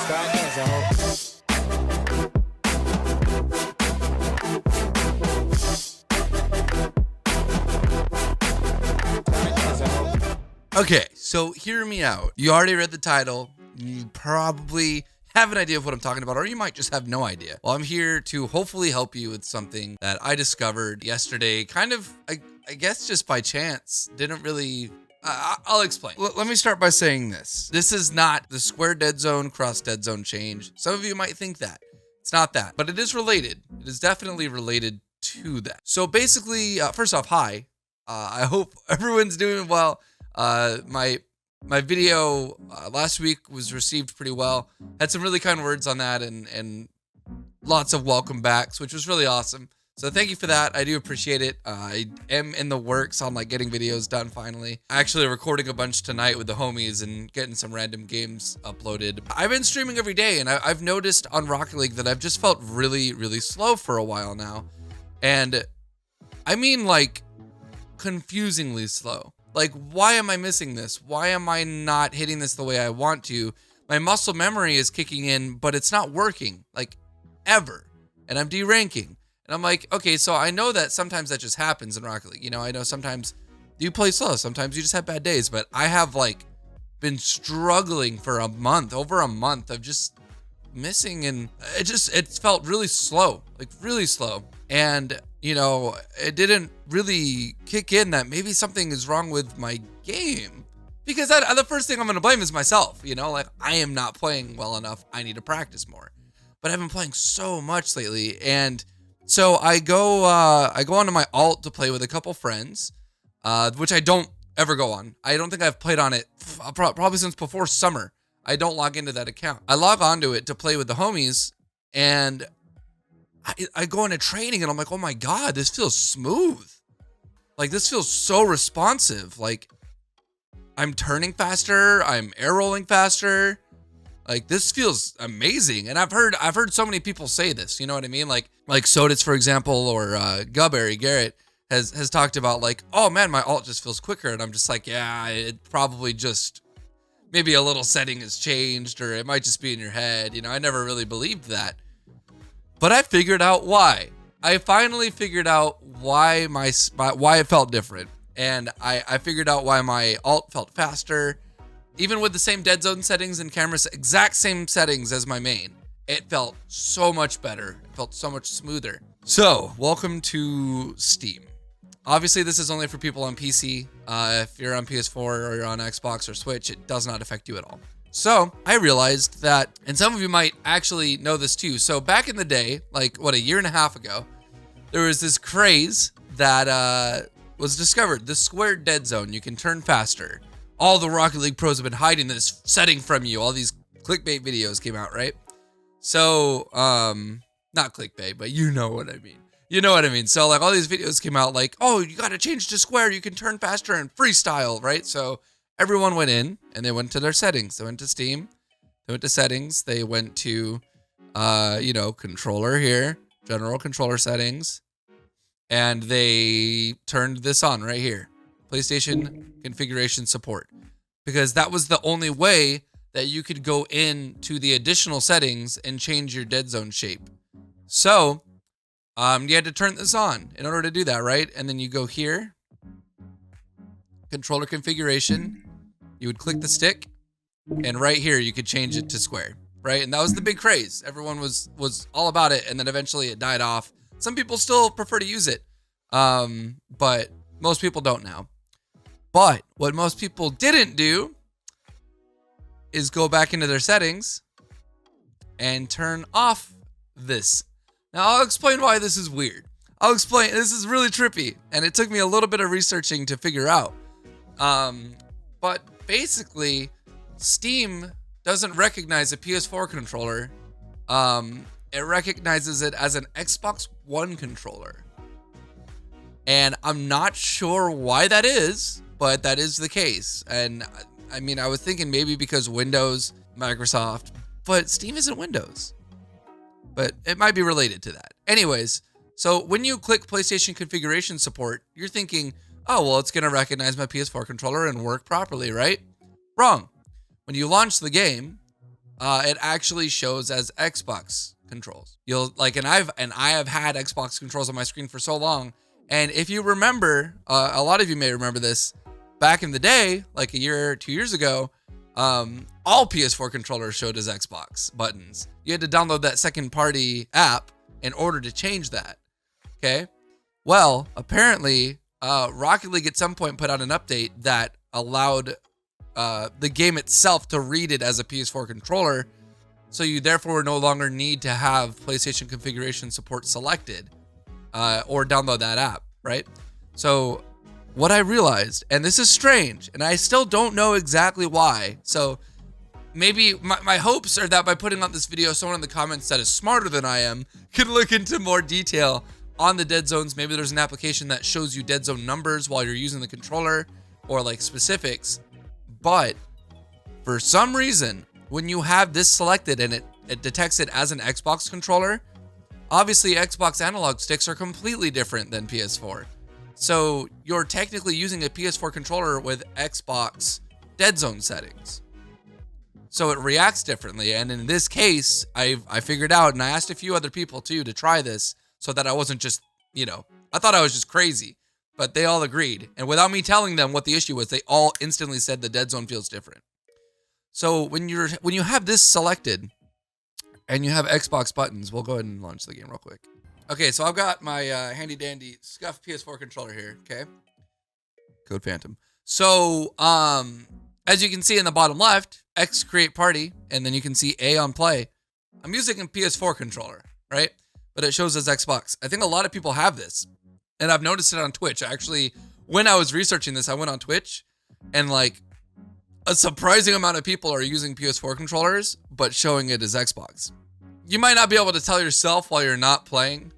Okay, so hear me out. You already read the title. You probably have an idea of what I'm talking about, or you might just have no idea. Well, I'm here to hopefully help you with something that I discovered yesterday, kind of, I guess just by chance. Didn't really... I'll explain. Let me start by saying this. This is not the square dead zone, cross dead zone change. Some of you might think that. It's not that, but it is related. It is definitely related to that. So basically, first off, hi. I hope everyone's doing well. My video last week was received pretty well. Had some really kind words on that and lots of welcome backs, which was really awesome. So thank you for that. I do appreciate it. I am in the works on like getting videos done finally. Actually recording a bunch tonight with the homies and getting some random games uploaded. I've been streaming every day, and I've noticed on Rocket League that I've just felt really, really slow for a while now. And I mean like confusingly slow. Like, why am I missing this? Why am I not hitting this the way I want to? My muscle memory is kicking in, but it's not working, like, ever. And I'm deranking. And I'm like, okay, so I know that sometimes that just happens in Rocket League. You know, I know sometimes you play slow. Sometimes you just have bad days. But I have, like, been struggling for a month, over a month of just missing. And it felt really slow, like, really slow. And... you know, it didn't really kick in that maybe something is wrong with my game. Because the first thing I'm going to blame is myself, you know? Like, I am not playing well enough. I need to practice more. But I've been playing so much lately. And so I go onto my alt to play with a couple friends, which I don't ever go on. I don't think I've played on it probably since before summer. I don't log into that account. I log onto it to play with the homies, and... I go into training and I'm like, oh my God, this feels smooth. Like, this feels so responsive. Like, I'm turning faster. I'm air rolling faster. Like, this feels amazing. And I've heard so many people say this, you know what I mean? Like Sodits, for example, or Gubberry Garrett has talked about like, oh man, my alt just feels quicker. And I'm just like, yeah, it probably just, maybe a little setting has changed, or it might just be in your head. You know, I never really believed that. But I figured out why. I finally figured out why why it felt different. And I figured out why my alt felt faster. Even with the same dead zone settings and cameras, exact same settings as my main. It felt so much better. It felt so much smoother. So, welcome to Steam. Obviously, this is only for people on PC. If you're on PS4 or you're on Xbox or Switch, it does not affect you at all. So I realized that, and some of you might actually know this too. So back in the day, like what, a year and a half ago, there was this craze that was discovered, the square dead zone. You can turn faster. All the Rocket League pros have been hiding this setting from you. All these clickbait videos came out, right? So, not clickbait, but you know what I mean. You know what I mean? So like all these videos came out like, oh, you got to change to square. You can turn faster and freestyle, right? So everyone went in and they went to their settings. They went to Steam, they went to settings, they went to, you know, controller here, general controller settings, and they turned this on right here, PlayStation configuration support, because that was the only way that you could go into the additional settings and change your dead zone shape. So, you had to turn this on in order to do that, right? And then you go here, controller configuration. You would click the stick, and right here you could change it to square, right? And that was the big craze. Everyone was all about it, and then eventually it died off. Some people still prefer to use it, but most people don't now. But what most people didn't do is go back into their settings and turn off this. Now I'll explain why this is weird. I'll explain. This is really trippy, and it took me a little bit of researching to figure out. But basically, Steam doesn't recognize a PS4 controller. It recognizes it as an Xbox One controller. And I'm not sure why that is, but that is the case. And I mean, I was thinking maybe because Windows, Microsoft, but Steam isn't Windows. But it might be related to that. Anyways, so when you click PlayStation configuration support, you're thinking, oh, well, it's going to recognize my PS4 controller and work properly, right? Wrong. When you launch the game, it actually shows as Xbox controls. You'll like, and I have had Xbox controls on my screen for so long. And if you remember, a lot of you may remember this, back in the day, like a year or 2 years ago, all PS4 controllers showed as Xbox buttons. You had to download that second party app in order to change that. Okay. Well, apparently, Rocket League at some point put out an update that allowed the game itself to read it as a PS4 controller. So you therefore no longer need to have PlayStation configuration support selected or download that app, right? So what I realized, and this is strange, and I still don't know exactly why. So maybe my hopes are that by putting out this video, someone in the comments that is smarter than I am can look into more detail on the dead zones. Maybe there's an application that shows you dead zone numbers while you're using the controller or like specifics. But for some reason, when you have this selected and it detects it as an Xbox controller, obviously Xbox analog sticks are completely different than PS4. So you're technically using a PS4 controller with Xbox dead zone settings. So it reacts differently. And in this case, I figured out, and I asked a few other people too to try this so that I wasn't just, I thought I was just crazy, but they all agreed. And without me telling them what the issue was, they all instantly said the dead zone feels different. So when you have this selected and you have Xbox buttons, we'll go ahead and launch the game real quick. Okay, so I've got my handy dandy scuffed PS4 controller here, okay? Code Phantom. So, as you can see in the bottom left, X create party, and then you can see A on play. I'm using a PS4 controller, right? But it shows as Xbox. I think a lot of people have this, and I've noticed it on Twitch. Actually, when I was researching this, I went on Twitch, and like a surprising amount of people are using PS4 controllers, but showing it as Xbox. You might not be able to tell yourself while you're not playing,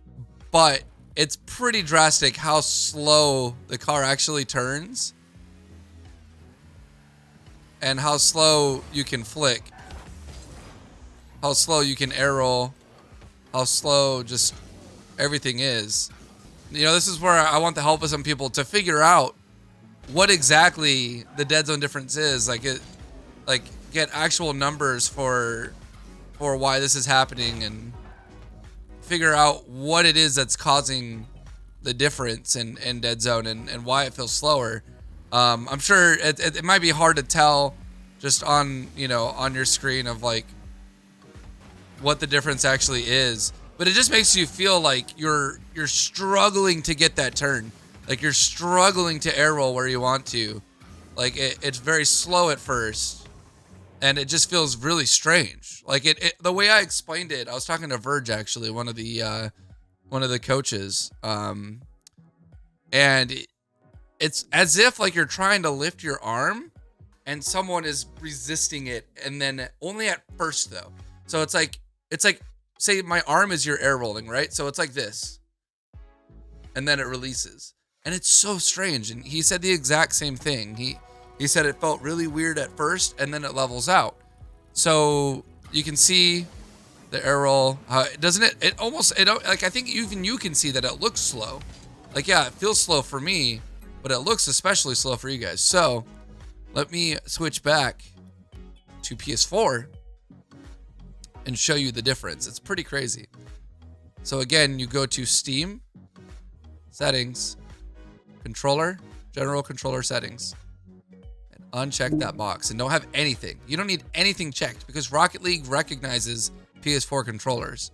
but it's pretty drastic how slow the car actually turns and how slow you can flick, how slow you can air roll, how slow just everything is. This is where I want the help of some people to figure out what exactly the dead zone difference is. Get actual numbers for why this is happening and figure out what it is that's causing the difference in dead zone and why it feels slower. I'm sure it might be hard to tell just on your screen of like what the difference actually is, but it just makes you feel like you're struggling to get that turn, like you're struggling to air roll where you want to, like it's very slow at first, and it just feels really strange. Like the way I explained it, I was talking to Verge, actually, one of the coaches, and it's as if like you're trying to lift your arm and someone is resisting it, and then only at first though. So it's like say my arm is your air rolling, right? So it's like this, and then it releases, and it's so strange. And he said the exact same thing. He said it felt really weird at first, and then it levels out. So you can see the air roll, doesn't it? I think even you can see that it looks slow. Like, yeah, it feels slow for me, but it looks especially slow for you guys. So let me switch back to PS4 and show you the difference. It's pretty crazy. So again, you go to Steam, settings, controller, general controller settings, and uncheck that box, and don't have anything. You don't need anything checked because Rocket League recognizes PS4 controllers.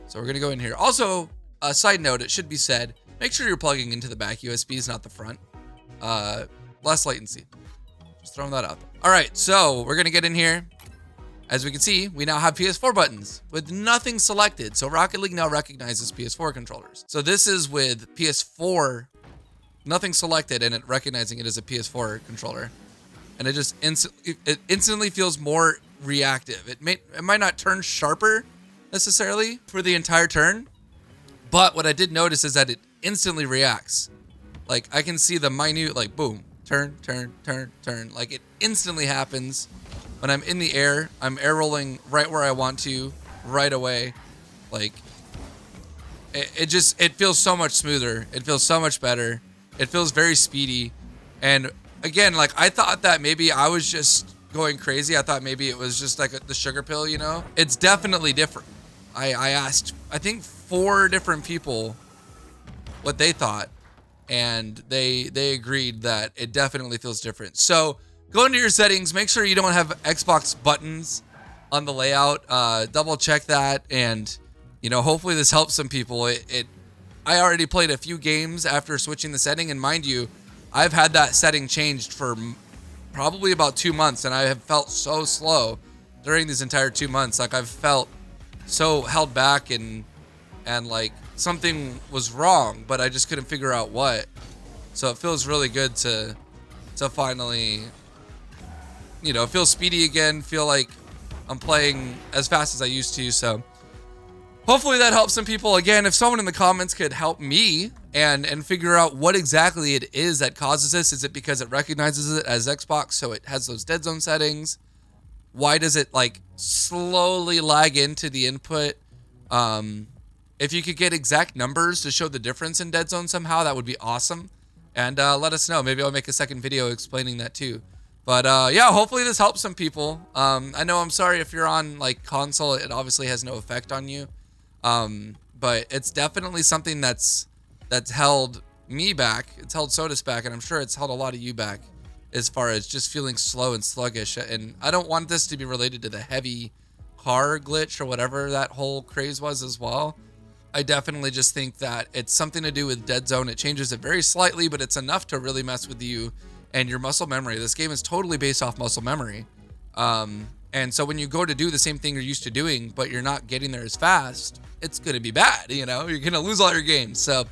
So we're gonna go in here. Also, a side note, it should be said, make sure you're plugging into the back USBs, not the front. Less latency. Just throwing that out there. All right, so we're gonna get in here. As we can see, we now have PS4 buttons with nothing selected. So Rocket League now recognizes PS4 controllers. So this is with PS4, nothing selected, and it recognizing it as a PS4 controller. And it just instantly feels more reactive. It might not turn sharper necessarily for the entire turn, but what I did notice is that it instantly reacts. Like I can see the minute, like boom, turn, turn, turn, turn. Like it instantly happens. When I'm in the air, I'm air rolling right where I want to, right away. Like it feels so much smoother. It feels so much better. It feels very speedy. And again, like I thought that maybe I was just going crazy. I thought maybe it was just like the sugar pill, you know? It's definitely different. I asked, I think 4 different people what they thought, and they agreed that it definitely feels different. So go into your settings, make sure you don't have Xbox buttons on the layout. Double check that, and you know, hopefully this helps some people. I already played a few games after switching the setting, and mind you, I've had that setting changed for probably about 2 months, and I have felt so slow during these entire 2 months. Like, I've felt so held back, and like something was wrong, but I just couldn't figure out what. So it feels really good to finally, you know, feel speedy again, feel like I'm playing as fast as I used to. So hopefully that helps some people. Again, if someone in the comments could help me and figure out what exactly it is that causes this. Is it because it recognizes it as Xbox, so it has those dead zone settings? Why does it like slowly lag into the input? If you could get exact numbers to show the difference in dead zone somehow, that would be awesome. And let us know. Maybe I'll make a second video explaining that too. But yeah, hopefully this helps some people. I know, I'm sorry if you're on like console, it obviously has no effect on you. But it's definitely something that's held me back. It's held Sodas back, and I'm sure it's held a lot of you back as far as just feeling slow and sluggish. And I don't want this to be related to the heavy car glitch or whatever that whole craze was as well. I definitely just think that it's something to do with dead zone. It changes it very slightly, but it's enough to really mess with you and your muscle memory. This game is totally based off muscle memory. And so when you go to do the same thing you're used to doing, but you're not getting there as fast, it's going to be bad. You know, you're going to lose all your games. So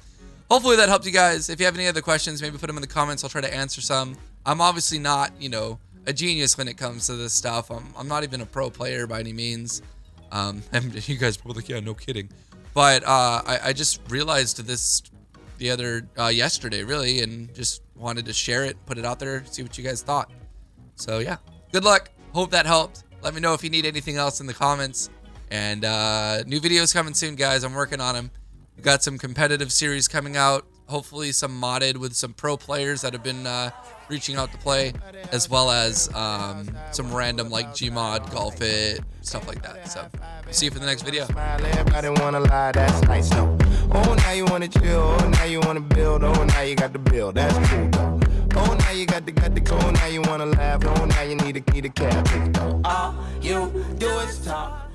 hopefully that helped you guys. If you have any other questions, maybe put them in the comments. I'll try to answer some. I'm obviously not, you know, a genius when it comes to this stuff. I'm not even a pro player by any means. And you guys are probably like, yeah, no kidding. But I just realized this the other yesterday, really, and just wanted to share it, put it out there, see what you guys thought. So yeah, good luck. Hope that helped. Let me know if you need anything else in the comments. And new videos coming soon, guys. I'm working on them. We've got some competitive series coming out. Hopefully some modded with some pro players that have been reaching out to play, as well as some random like Gmod, Golf It, stuff like that. So see you for the next video. Everybody wanna lie, that's nice though. Oh, now you wanna chill. Oh, now you wanna build. Oh, now you got the build. That's cool though. Oh, now you got the go. Now you wanna laugh. Oh, now you need a cab. All you do is talk.